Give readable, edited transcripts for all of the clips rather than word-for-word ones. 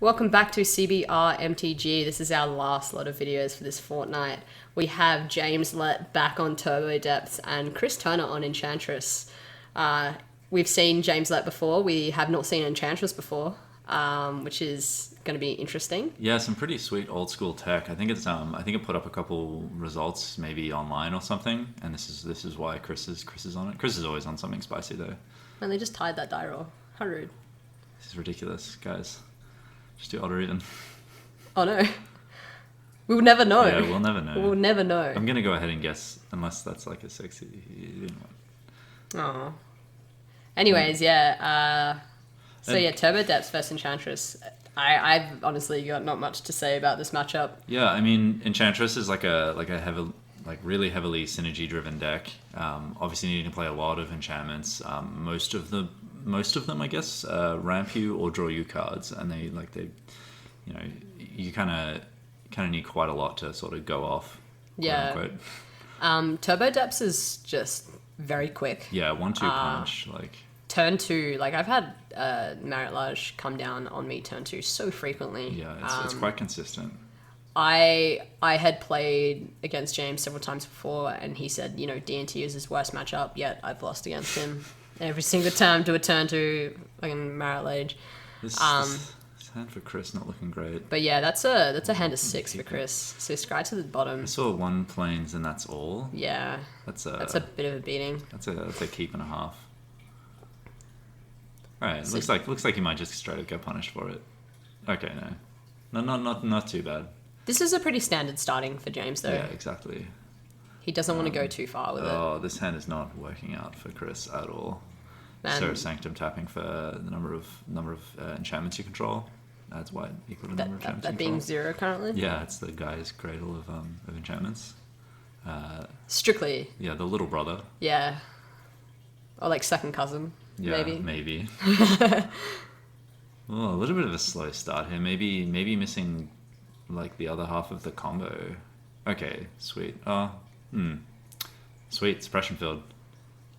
Welcome back to CBR MTG. This is our last lot of videos for this fortnight. We have James Lett back on Turbo Depths and Chris Turner on Enchantress. We've seen James Lett before. We have not seen Enchantress before, which is going to be interesting. Yeah, some pretty sweet old school tech. I think it's I think it put up a couple results maybe online or something, and this is why Chris is on it. Chris is always on something spicy though. And they just tied that die roll. How rude. This is ridiculous, guys. Just do odd or even. Oh no. We'll never know. Yeah, we'll never know. We'll never know. I'm gonna go ahead and guess, unless that's like a sexy one. Oh. Anyways, yeah. Turbo Depths versus Enchantress. I've honestly got not much to say about this matchup. Yeah, I mean, Enchantress is like a really heavily synergy driven deck. Obviously needing to play a lot of enchantments. Most of them, I guess, ramp you or draw you cards, and you kind of need quite a lot to sort of go off. Yeah. Turbo Depths is just very quick. Yeah, 1-2 punch, Turn 2, I've had Marit Lage come down on me turn 2 so frequently. Yeah, it's quite consistent. I had played against James several times before, and he said, D&T is his worst matchup, yet I've lost against him every single time to a turn 2 fucking Marit Lage. This hand for Chris not looking great. But yeah, that's a hand of 6 for Chris. So Scry to the bottom. I saw 1 planes and that's all. Yeah. That's a bit of a beating. That's a keep and a half. Alright, looks like he might just straight up get punished for it. Okay, no. Not too bad. This is a pretty standard starting for James though. Yeah, exactly. He doesn't want to go too far with it. Oh, this hand is not working out for Chris at all. So Sanctum tapping for the number of enchantments you control. Adds white equal to the number of enchantments that being 0 currently? Yeah, it's the guy's cradle of enchantments. Strictly. Yeah, the little brother. Yeah. Or like second cousin. Yeah, maybe. Oh, a little bit of a slow start here. Maybe missing like the other half of the combo. Okay, sweet. Sweet, suppression field.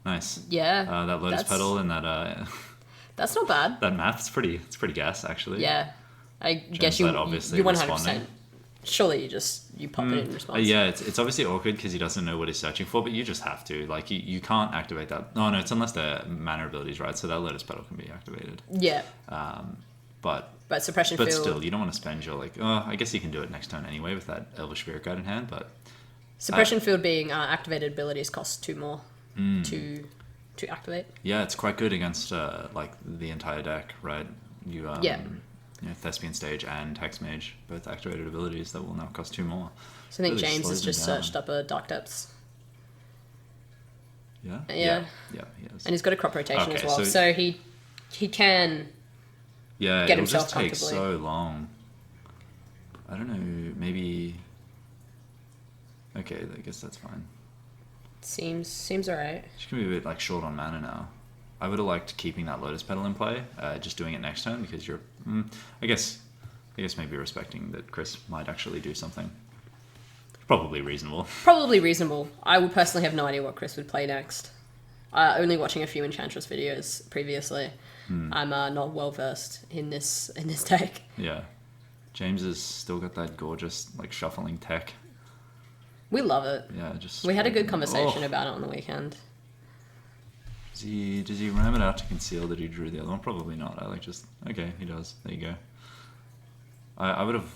Nice. Yeah. That Lotus Petal and that that's not bad. that map, it's pretty gas actually. Yeah. I guess you 100%. Surely you pop it in response. Yeah, it's obviously awkward because he doesn't know what he's searching for, but you just have to. Like, you can't activate that. No, it's unless the mana ability's right, so that Lotus Petal can be activated. Yeah. But suppression field. But still, you don't want to spend your I guess you can do it next turn anyway with that Elvish Spirit Guide in hand, but suppression field being activated abilities cost 2 more to activate. Yeah, it's quite good against the entire deck, right? Thespian Stage and Hexmage, both activated abilities that will now cost 2 more. So I think really James has just searched up a Dark Depths. Yeah? Yeah, he has. And he's got a crop rotation as well, so he can get himself comfortably. Just take so long. I don't know, maybe... Okay, I guess that's fine. Seems alright. She's going to be a bit short on mana now. I would have liked keeping that Lotus Petal in play, just doing it next turn, because you're... I guess maybe respecting that Chris might actually do something. Probably reasonable. I would personally have no idea what Chris would play next. Only watching a few Enchantress videos previously. I'm not well versed in this deck. Yeah. James has still got that gorgeous shuffling tech. We love it. Yeah, we had a good conversation about it on the weekend. Does he ram it out to conceal that he drew the other one? Probably not. Okay, he does. There you go. I would have...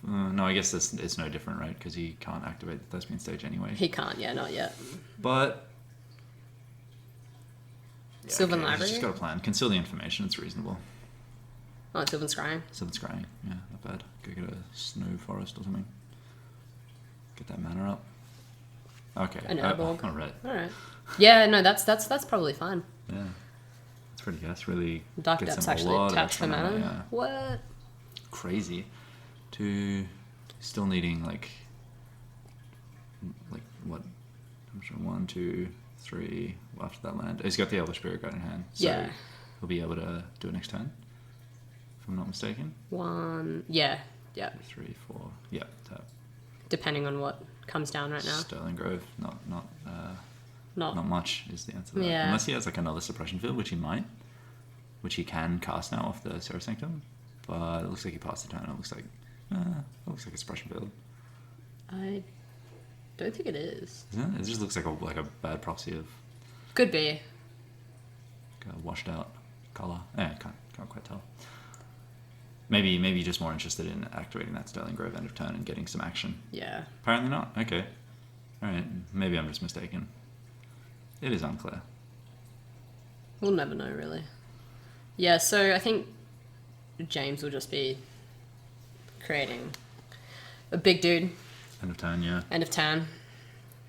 no, I guess it's no different, right? Because he can't activate the Thespian Stage anyway. He can't, yeah, not yet. But... Yeah, Sylvan Library? He's just got a plan. Conceal the information, it's reasonable. Oh, it's Sylvan Scrying. Sylvan Scrying, yeah, not bad. Go get a snow forest or something. Get that mana up. Okay. An Urborg. Alright. Yeah, no, that's probably fine. Yeah. It's pretty gas, really. Dark Depths actually taps for mana. Yeah. What? Crazy. Still needing what? I'm sure 1, 2, 3 after that land. He's got the Elvish Spirit Guide in hand. So yeah. He'll be able to do it next turn. If I'm not mistaken. 1. Yeah. 3, 4. Yeah. Tap. Depending on what comes down right now. Sterling Grove, not much is the answer to that. Unless he has another suppression field, which he might, which he can cast now off the Seraph Sanctum. but it looks like he passed the turn. It looks like a suppression field. I don't think it is. Isn't it? It just looks like a bad proxy of Could be. a washed out color. Yeah, can't quite tell. Maybe just more interested in activating that Sterling Grove end of turn and getting some action. Yeah. Apparently not. Okay. All right. Maybe I'm just mistaken. It is unclear. We'll never know, really. Yeah, so I think James will just be creating a big dude. End of turn, yeah. End of turn.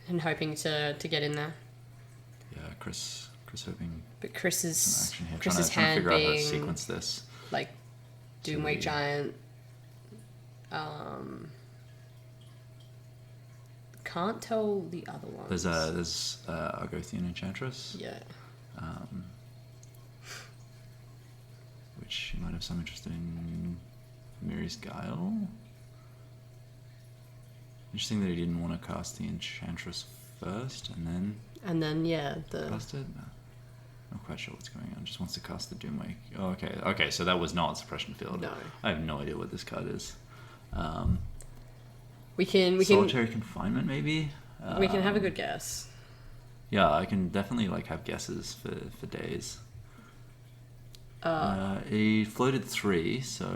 And hoping to get in there. Yeah, Chris hoping But Chris's some action here. Chris's trying to hand figure out how to being sequence this. like Doomwake Giant. Can't tell the other ones. There's Argothian Enchantress. Yeah. Which you might have some interest in. Mary's Guile. Interesting that he didn't want to cast the Enchantress first and then Yeah, cast it. No. Not quite sure what's going on. Just wants to cast the Doomwake. Oh, okay. Okay, so that was not suppression field. No. I have no idea what this card is. we can Solitary Confinement, maybe. we can have a good guess. Yeah, I can definitely have guesses for days. He floated 3, so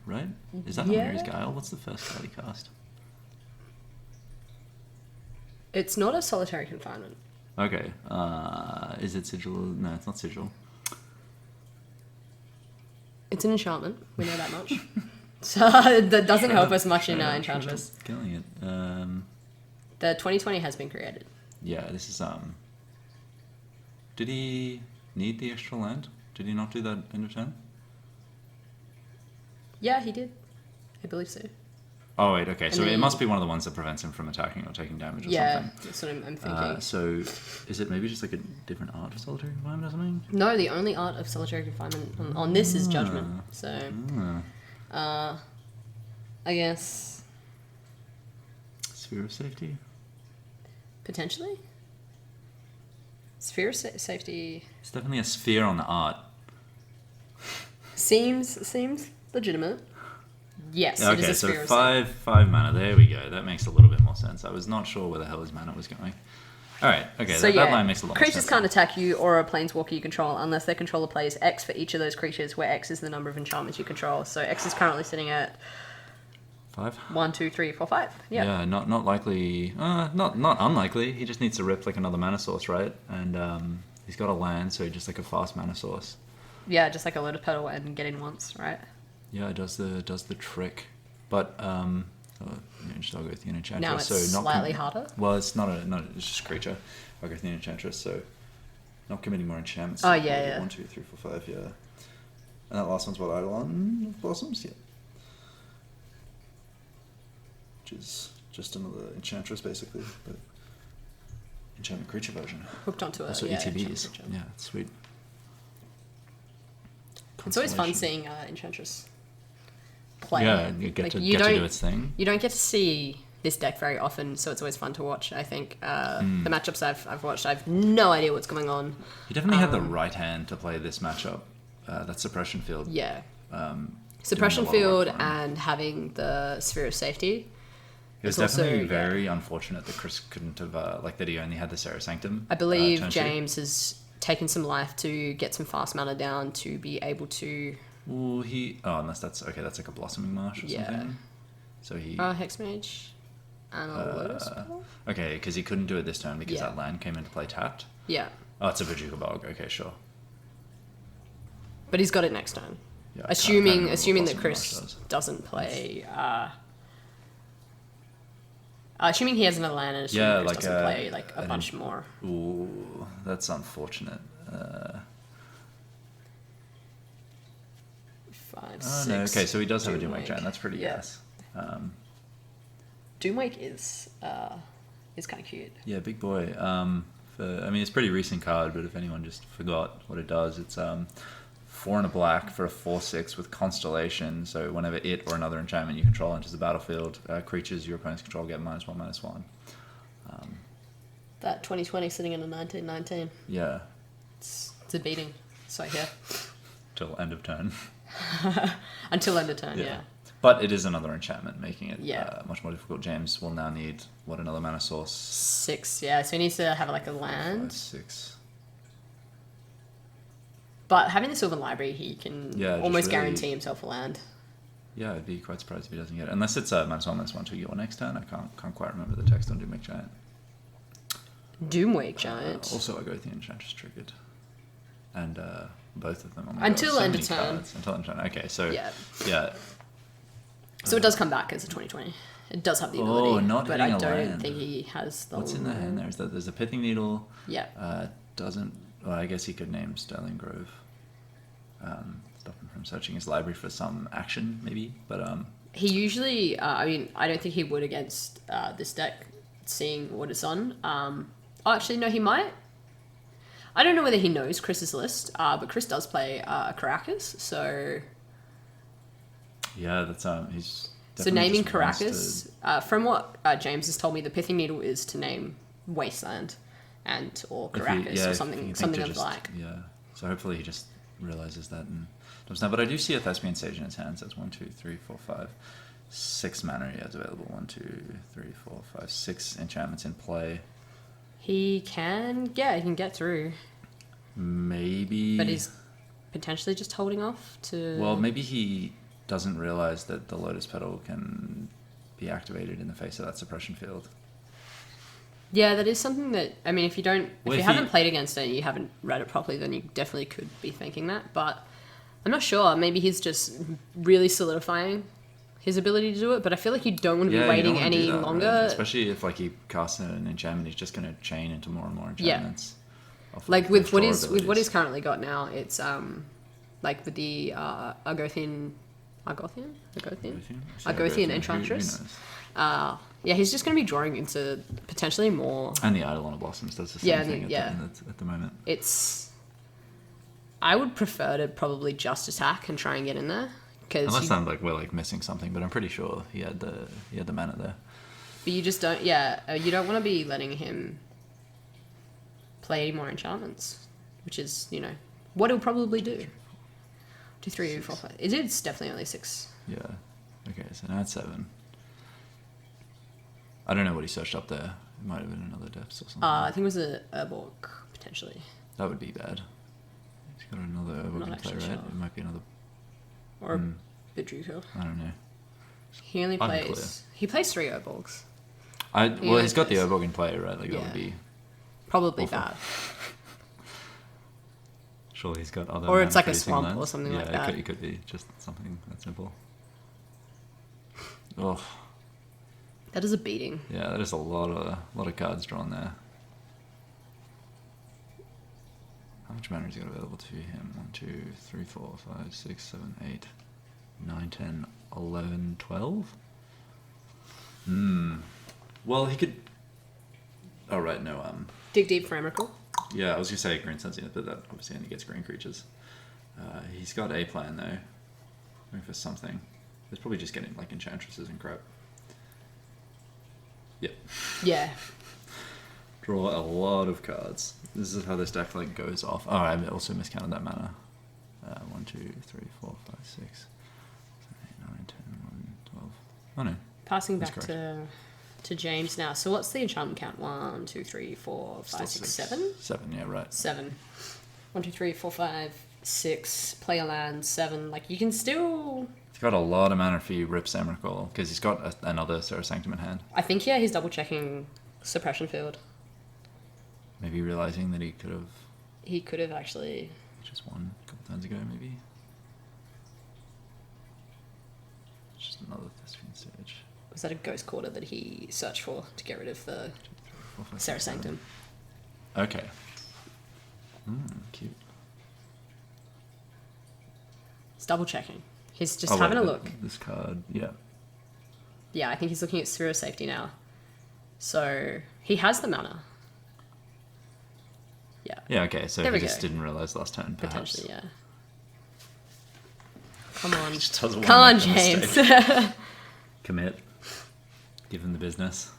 right? Is that not Mary's Guile? What's the first card he cast? It's not a solitary confinement. Okay. Is it Sigil? No, it's not Sigil. It's an enchantment. We know that much. So that doesn't help us much in Enchantress. Killing it. The 2020 has been created. Yeah, this is Did he need the extra land? Did he not do that end of turn? Yeah, he did. I believe so. Oh wait, okay. So then it must be one of the ones that prevents him from attacking or taking damage or something. Yeah, that's what I'm thinking. So is it maybe just a different art of Solitary Confinement or something? No, the only art of solitary confinement on this is Judgment. So, I guess Sphere of Safety. potentially Sphere of Safety It's definitely a sphere on the art. seems legitimate. Yes, it is Okay, a so Sphere of five mana. There we go. That makes a little bit more sense. I was not sure where the hell his mana was going. All right. Okay, So that line makes a lot more sense. creatures can't attack you or a planeswalker you control unless their controller plays X for each of those creatures, where X is the number of enchantments you control. So X is currently sitting at 5. 1, 2, 3, 4, 5. Yeah. Yeah, not likely. Not unlikely. He just needs to rip another mana source, right? And he's got a land, so just a fast mana source. Yeah, just like a Lotus Petal and get in once, right? Yeah, it does the trick. But just Argothian Enchantress. Now it's so not slightly harder. Well, it's not it's just a creature. Argothian Enchantress, so not committing more enchantments. Oh yeah. 1, 2, 3, 4, 5. Yeah. And that last one's what, Eidolon of Blossoms? Yeah. Which is just another Enchantress, basically, but enchantment creature version. Hooked onto it. Also ETBs. Yeah, it's sweet. It's always fun seeing Enchantress play. Yeah, you get to do its thing. You don't get to see this deck very often, so it's always fun to watch. I think the matchups I've watched, I have no idea what's going on. He definitely had the right hand to play this matchup. That suppression field. Yeah. Suppression field and having the Sphere of Safety. It was definitely very unfortunate that Chris couldn't have, that he only had the Serra Sanctum. I believe James has taken some life to get some fast mana down to be able to... Well, unless that's like a Blossoming Marsh or something. So he... Hexmage and a Lotus Petal? Okay, because he couldn't do it this turn because that land came into play tapped. Yeah. Oh, it's a Bojuka Bog. Okay, sure. But he's got it next turn. Yeah, assuming that Chris doesn't play... assuming he has another land and assuming Chris doesn't play a bunch more. Ooh, that's unfortunate. 5, 6. No, okay, so he does have a Doomwake Giant. That's pretty gas. Doomwake is kind of cute. Yeah, big boy. It's a pretty recent card, but if anyone just forgot what it does, it's 4 and a black for a 4/6 with Constellation. So whenever it or another enchantment you control enters the battlefield, creatures your opponents control get -1/-1. That 2020 sitting in a 1919. Yeah. It's a beating. So yeah. Till end of turn. Until end of turn, yeah. But it is another enchantment, making it Yeah. much more difficult. James will now need, another mana source? 6, yeah. So he needs to have like a land. 6. But having the Sylvan Library, he can almost really guarantee himself a land. Yeah, I'd be quite surprised if he doesn't get it. Unless it's -1/-1 to your next turn. I can't quite remember the text on Doomwake Giant. Doomwake Giant. Also, I go with the Enchantress triggered. And both of them. Oh Until God, so end many of turn. cards. Until end of turn. Okay, so yeah. So it does come back as a 2020. It does have the ability, but I don't think he has the. What's in the hand there? Is that there's a Pithing Needle? Yeah. Doesn't. Well, I guess he could name Sterling Grove. Stop him from searching his library for some action, maybe. But he usually. I mean, I don't think he would against this deck, seeing what it's on. Actually, no, he might. I don't know whether he knows Chris's list, but Chris does play Karakas, so. Yeah, that's he's. So naming Karakas, from what James has told me, the Pithing Needle is to name Wasteland, or Karakas or something of like. Yeah. So hopefully he just realizes that and does that. But I do see a Thespian Sage in his hands. That's 1, 2, 3, 4, 5, 6 mana he has available. 1, 2, 3, 4, 5, 6 enchantments in play. He can get through. Maybe. But he's potentially just holding off to. Well, maybe he doesn't realize that the Lotus Petal can be activated in the face of that suppression field. Yeah, that is something that, I mean, if you haven't played against it and you haven't read it properly, then you definitely could be thinking that. But I'm not sure. Maybe he's just really solidifying his ability to do it. But I feel like you don't want to be waiting any longer. Right? Especially if he casts an enchantment, he's just going to chain into more and more enchantments. Yeah. Like with what he's currently got now, it's like with the Argothian Enchantress. Yeah, he's just going to be drawing into potentially more. And the Eidolon Blossoms does the same thing at the moment. I would prefer to probably just attack and try and get in there. Unless we're missing something, but I'm pretty sure he had the mana there. But you just don't. Yeah, you don't want to be letting him play any more enchantments, which is what he'll probably do. 2, 3, 4, 5. It's definitely only 6. Yeah. Okay, so now it's 7. I don't know what he searched up there. It might have been another depths or something. I think it was a Urborg, potentially. That would be bad. He's got another Urborg in play, right? Sure. It might be another. Or Bojuka. I don't know. He only plays. He plays 3 Urborgs. He's got the Urborg in play, right? That would be probably awful. bad. Surely he's got other. Or it's like a mana-producing swamp lands. or something like that. It could be just something that simple. Oh. That is a beating. Yeah, that is a lot of cards drawn there. How much mana has he got available to him? 1, 2, 3, 4, 5, 6, 7, 8, 9, 10, 11, 12? Well, he could. Oh right, no. Dig deep for Emrakul. Yeah, I was gonna say Green Sun's in it, but that obviously only gets green creatures. He's got a plan though. Looking for something. He's probably just getting enchantresses and crap. Yep. Yeah. Draw a lot of cards. This is how this deck goes off. Oh, I also miscounted that mana. 1, 2, 3, 4, 5, 6, 7, 8, 9, 10, 11, 12. Oh no. Passing back to James now. So what's the enchantment count? 1, 2, 3, 4, 5, 6, 7? 7, yeah, right. 7. 1, 2, 3, 4, 5, 6. Play a land. 7. You can still. He's got a lot of mana if he rips Emrakul, because he's got another Serra Sanctum in hand. I think he's double checking suppression field. Maybe realizing that he could have. He could have actually. Just won a couple turns ago, maybe. Just another Thespian Sage. Was that a Ghost Quarter that he searched for to get rid of the Serra Sanctum? Okay. Cute. He's double checking. He's just having a look. This card, yeah. Yeah, I think he's looking at Sphere of Safety now. So he has the mana. Yeah. Yeah, okay, so he just didn't realise last turn, perhaps. Potentially, yeah. Come on. Come on, James. Commit. Give him the business.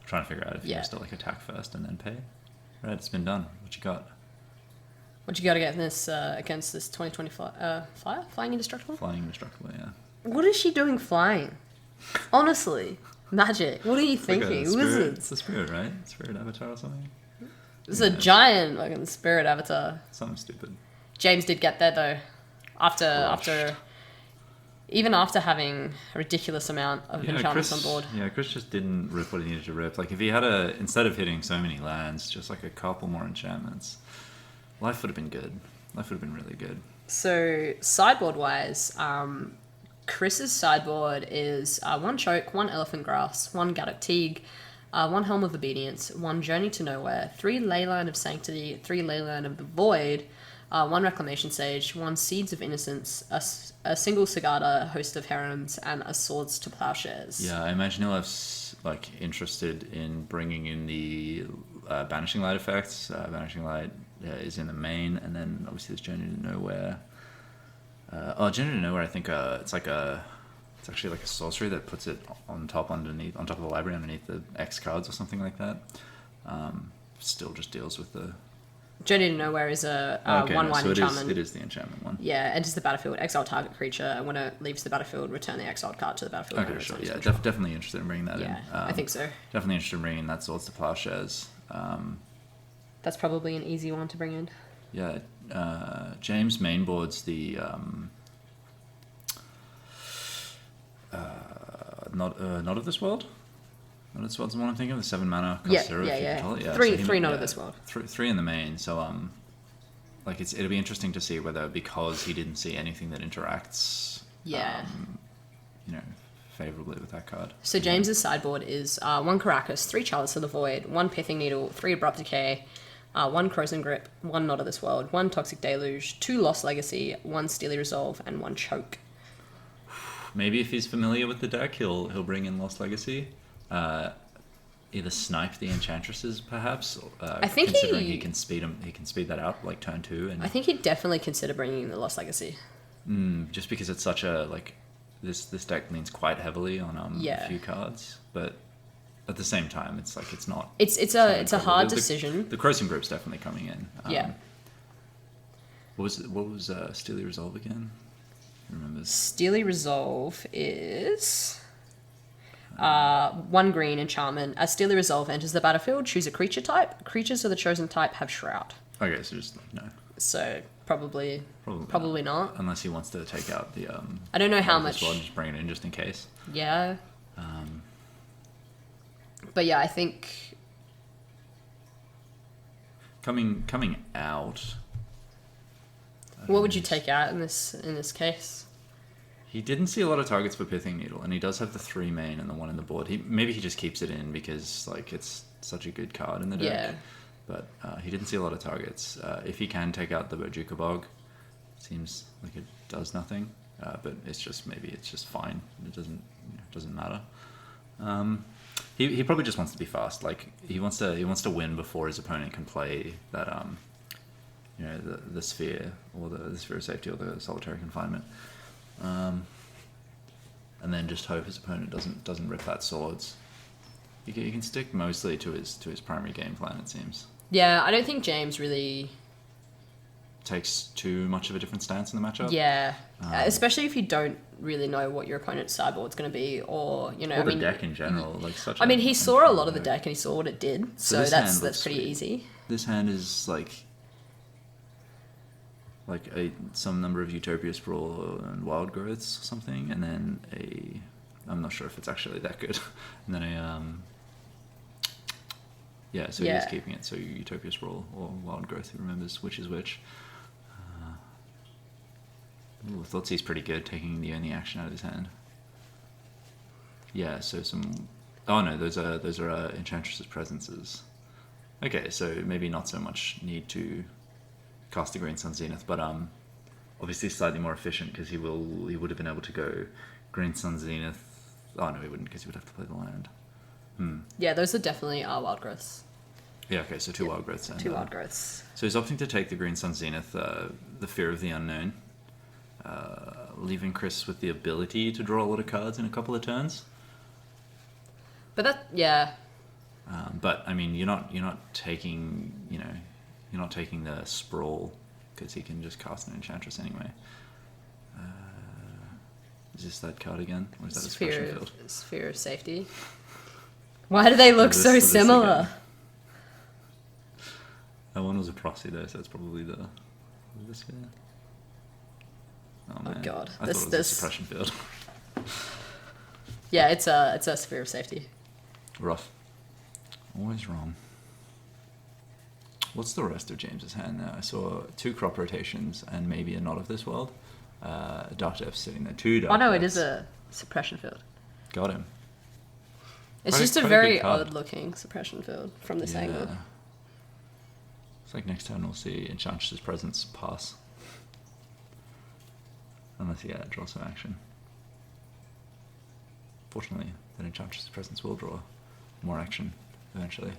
I'm trying to figure out if you just attack first and then pay. Right, it's been done. What you got? What you got to get in this against this 2025 flying indestructible? Flying indestructible, yeah. What is she doing flying? Honestly, magic. What are you thinking? Like Wizards. It's a spirit, right? Spirit avatar or something. It's a giant fucking spirit avatar. Something stupid. James did get there though, after having a ridiculous amount of enchantments on board. Yeah, Chris just didn't rip what he needed to rip. Like if he had instead of hitting so many lands, just like a couple more enchantments, life would have been good. Life would have been really good. So sideboard wise, Chris's sideboard is 1 Choke, 1 Elephant Grass, 1 Gaddock Teague, 1 Helm of Obedience, 1 Journey to Nowhere, 3 Leyline of Sanctity, 3 Leyline of the Void, 1 Reclamation Sage, 1 Seeds of Innocence, a single Sagada, Host of Heroms, and a Swords to Plowshares. Yeah, I imagine he'll have interested in bringing in the Banishing Light effects. Banishing Light is in the main, and then obviously there's Journey to Nowhere. Journey to Nowhere, I think it's actually like a sorcery that puts it on top of the library underneath the X cards or something like that. Still just deals with the... Journey to Nowhere is a 1/1 enchantment. It is the enchantment one. Yeah, enters the battlefield, exile target creature, and when it leaves the battlefield, return the exiled card to the battlefield. Okay, sure. Yeah, definitely interested in bringing that in. I think so. Definitely interested in bringing that Swords to Plowshares. That's probably an easy one to bring in. Yeah, James mainboards the not of this world. Not of this world's the one I'm thinking of. The 7 mana. Yeah. Three not of this world. Three in the main. So it'll be interesting to see whether because he didn't see anything that interacts. Favorably with that card. So James's sideboard is 1 Karakas, 3 Chalice of the Void, 1 Pithing Needle, 3 Abrupt Decay, 1 Crozen Grip, 1 Not of This World, 1 Toxic Deluge, 2 Lost Legacy, 1 Steely Resolve, and 1 Choke. Maybe if he's familiar with the deck, he'll bring in Lost Legacy. Either snipe the Enchantresses, perhaps. I think considering he can speed him, he can speed that out like turn 2. And I think he'd definitely consider bringing the Lost Legacy. Just because it's such a this deck leans quite heavily on a few cards, but at the same time, it's not. It's a hard decision. The Croson Group's definitely coming in. Yeah. What was Steely Resolve again? Who remembers? Steely Resolve is 1 green enchantment. As Steely Resolve enters the battlefield, choose a creature type. Creatures of the chosen type have Shroud. Okay, so just no. So probably not. Unless he wants to take out the. I don't know how much. Well, just bring it in just in case. Yeah. But yeah, I think coming out. What would you take out in this case? He didn't see a lot of targets for Pithing Needle, and he does have the 3 main and the 1 in the board. Maybe he just keeps it in because it's such a good card in the deck. Yeah. But he didn't see a lot of targets. If he can take out the Bojuka Bog, seems like it does nothing. But it's just fine. It doesn't matter. He probably just wants to be fast. Like he wants to win before his opponent can play that the sphere or the sphere of safety or the solitary confinement. And then just hope his opponent doesn't rip that swords. He can stick mostly to his primary game plan, it seems. Yeah, I don't think James really takes too much of a different stance in the matchup. Yeah, especially if you don't really know what your opponent's sideboard's going to be, or the deck in general. He saw a lot of the deck and he saw what it did, so that's pretty easy. This hand is like some number of Utopia Sprawl and Wild Growths or something, and then I'm not sure if it's actually that good, and then he's keeping it, so Utopia Sprawl or Wild Growth, who remembers which is which. Thoughtseize pretty good, taking the only action out of his hand. Yeah, so those are Enchantress's Presences. Okay, so maybe not so much need to cast the Green Sun Zenith, but obviously slightly more efficient because he would have been able to go Green Sun Zenith. Oh no, he wouldn't because he would have to play the land. Yeah, those are definitely our Wild Growths. Yeah, okay, so 2 Wild Growths. Two Wild Growths. So he's opting to take the Green Sun Zenith, the Fear of the Unknown, leaving Chris with the ability to draw a lot of cards in a couple of turns. But but I mean, you're not taking the sprawl because he can just cast an Enchantress anyway. Is this that card again? Or is that a suppression field? Sphere of Safety. Why do they look so similar? That one was a proxy though, so it's probably the sphere. Oh man! Oh god! I thought it was a suppression field. Yeah, it's a Sphere of Safety. Rough. Always wrong. What's the rest of James's hand now? I saw 2 crop rotations and maybe a Knot of this world. Dark Depths sitting there. 2 Dark Oh no, Depths. it is a suppression field. Got him. It's just a very odd-looking suppression field from this angle. It's like next turn we'll see Enchantress's Presence pass. Unless, draw some action. Fortunately, that Enchantress's Presence will draw more action eventually.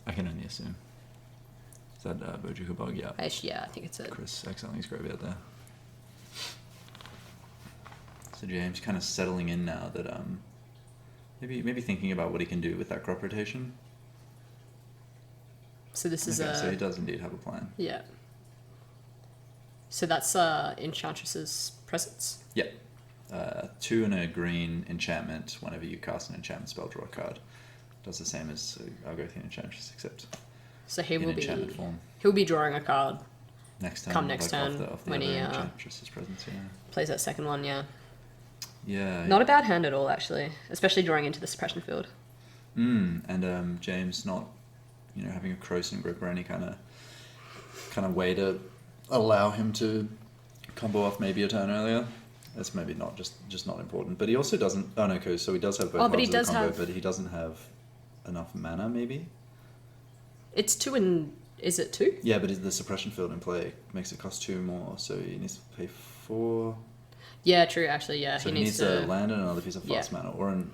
I can only assume. Is that Bojuka Bog? Yeah. I think it's it. Chris exiling his graveyard there. So James kind of settling in now that maybe thinking about what he can do with that crop rotation. So this is so he does indeed have a plan. Yeah. So that's Enchantress's Presence? Yeah. 2 and a green enchantment. Whenever you cast an enchantment spell, draw a card. Does the same as Argothian Enchantress, except so he will enchantment form. He'll be drawing a card next turn. Come next turn off the when he Enchantress's Presence. Plays that second one. Yeah. Yeah. Not a bad hand at all, actually, especially drawing into the suppression field. And James not, having a Croson grip or any kind of way to allow him to combo off maybe a turn earlier. That's maybe not just not important. But he also doesn't. Oh no, so he does have both cards of the combo, but he doesn't have enough mana. Maybe. It's 2 and is it 2? Yeah, but the suppression field in play makes it cost 2 more, so he needs to pay 4. Yeah, true. Actually, yeah. So he needs a land and another piece of fast mana, or an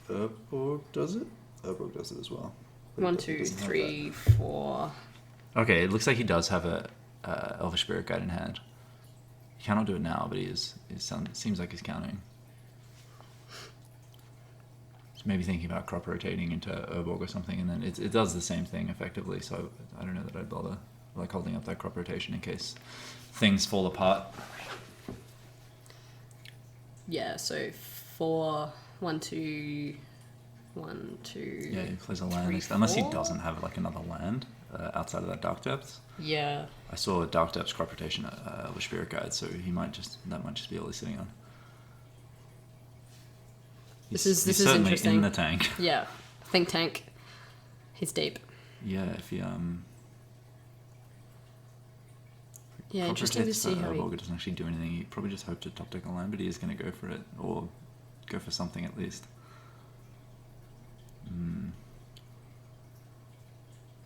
Urborg does it. Urborg does it as well. 1, 2, 3, 4. Okay, it looks like he does have a Elvish Spirit Guide in hand. He cannot do it now, but it seems like he's counting. So maybe thinking about crop rotating into Urborg or something, and then it does the same thing effectively. So I don't know that I'd bother holding up that crop rotation in case things fall apart. Yeah. So 4, 1, 2, 1, 2. Yeah, he plays a land 3, unless he 4? doesn't have another land outside of that Dark Depths. Yeah. I saw a Dark Depths crop rotation with Spirit Guide, so that might just be all he's sitting on. This he's is certainly interesting. in the tank. Yeah, think tank. He's deep. Yeah, if he Yeah, interesting to see how Urborg doesn't actually do anything. He probably just hoped to top deck a land, but he is going to go for it, or go for something at least.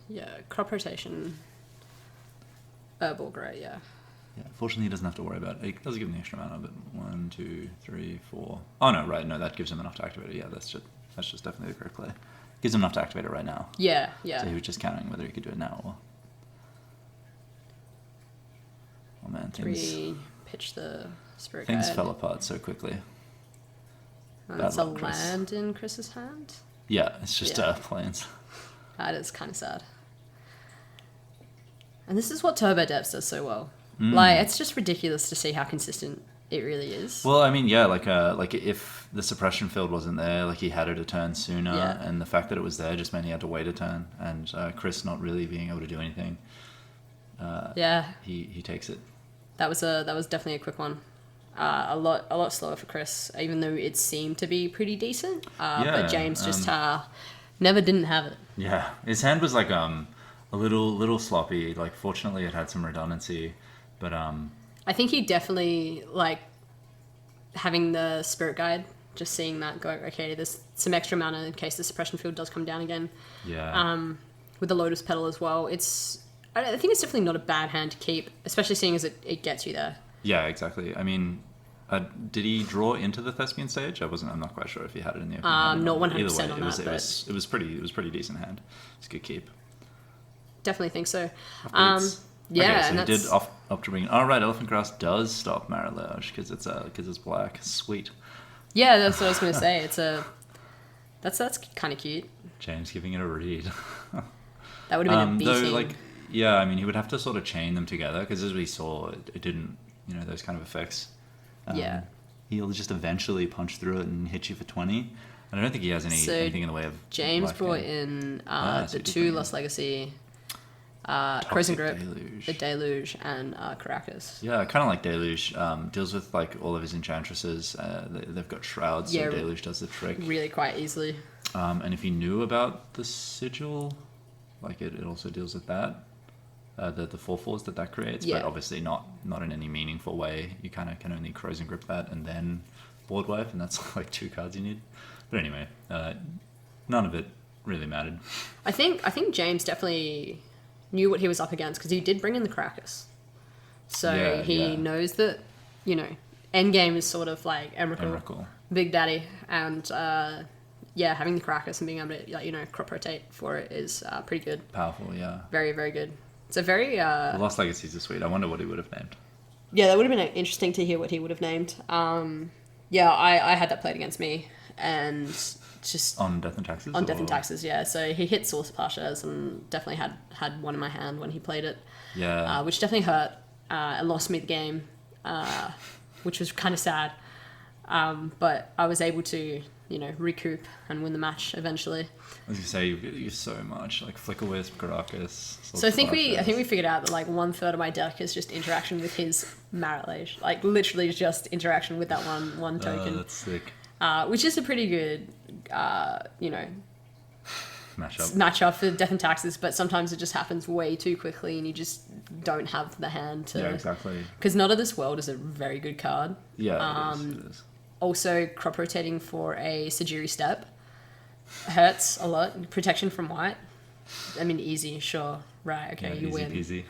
Yeah, crop rotation. Urborg, right? Yeah. Yeah, fortunately he doesn't have to worry about it. It does give him the extra mana, but 1, 2, 3, 4. Oh no, right, no, that gives him enough to activate it. Yeah, that's just definitely the correct play. Gives him enough to activate it right now. Yeah. So he was just counting whether he could do it now or. Oh man, pitch the Spirit things Guide. fell apart so quickly. That's a land in Chris's hand. Yeah, it's just plains. That is kind of sad. And this is what Turbo Depths does so well. Like, it's just ridiculous to see how consistent it really is. Well, I mean, yeah, like if the suppression field wasn't there, like he had it a turn sooner, and the fact that it was there just meant he had to wait a turn, and Chris not really being able to do anything. He takes it. That was definitely a quick one. A lot slower for Chris, even though it seemed to be pretty decent. But James just didn't have it. Yeah, his hand was like a little sloppy. Like, fortunately, it had some redundancy, but I think he definitely having the Spirit Guide, just seeing that, going, okay, there's some extra mana in case the suppression field does come down again. Yeah. With the Lotus Petal as well, I think it's definitely not a bad hand to keep, especially seeing as it gets you there. Yeah, exactly. I mean, did he draw into the Thespian stage? I'm not quite sure if he had it in the opening hand. Not 100% Either way, on that. It was pretty decent hand. It's a good keep. Definitely think so. Yeah, okay, so he did opt to bring. Oh right, Elephant Grass does stop Marit Lage because it's black. Sweet. Yeah, that's what I was going to say. That's kind of cute. James giving it a read. That would have been a beating. Though, Yeah, I mean, he would have to sort of chain them together because as we saw, it didn't, those kind of effects. Yeah. He'll just eventually punch through it and hit you for 20. And I don't think he has anything in the way of James life brought gain. in the two Lost Legacy, Crimson Grip, Deluge. the Deluge, and Karakas. Yeah, kind of like Deluge. Deals with like all of his enchantresses. They've got shrouds, so Deluge does the trick. Really quite easily. And if you knew about the sigil, like it also deals with that. The 4/4s that creates, but obviously not in any meaningful way. You kind of can only Crimson Grip that and then board wipe, and that's like 2 cards you need. But anyway, none of it really mattered. I think James definitely knew what he was up against because he did bring in the Karakas. So he knows that, endgame is sort of like Emrakul, Big Daddy, and having the Karakas and being able to, crop rotate for it is pretty good. Powerful, yeah. Very, very good. It's a very... The Lost Legacies are sweet. I wonder what he would have named. Yeah, that would have been interesting to hear what he would have named. I had that played against me, and just... On Death and Taxes? On Death and Taxes, yeah. So he hit Source Pashas and definitely had one in my hand when he played it. Yeah. Which definitely hurt. It lost me the game, which was kind of sad. But I was able to, recoup and win the match eventually. As you say, you've used so much, like Flicker Wisp, Karakas. So I think we figured out that like 1/3 of my deck is just interaction with his Marit Lage, like literally just interaction with that one token. That's sick. Which is a pretty good, matchup for Death and Taxes, but sometimes it just happens way too quickly and you just don't have the hand to... Yeah, exactly. Because Not of This World is a very good card. Yeah, it is. Also, crop rotating for a Sejiri Steppe hurts a lot. Protection from white. I mean, easy, sure. Right, okay, you win. Easy peasy.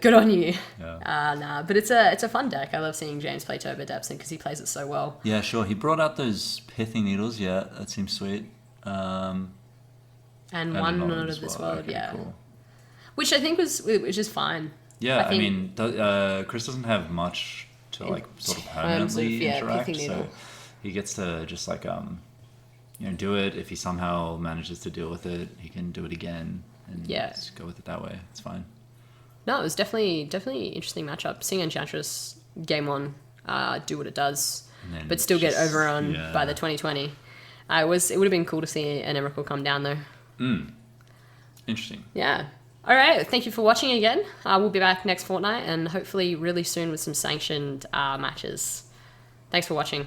Good on you. Yeah. But it's a fun deck. I love seeing James play Turbo Depths because he plays it so well. Yeah, sure. He brought out those Pithing Needles, yeah, that seems sweet. And one Not of This World, okay, yeah. Cool. Which I think which is fine. Yeah, I mean, Chris doesn't have much to like sort of permanently interact, so he gets to just like do it. If he somehow manages to deal with it, he can do it again and just go with it that way. It's fine. No, it was definitely interesting matchup. Seeing Enchantress game on do what it does, but still get overrun by the 2020. It would have been cool to see an Emrakul come down though. Interesting. Yeah. All right. Thank you for watching again. We'll be back next fortnight and hopefully really soon with some sanctioned matches. Thanks for watching.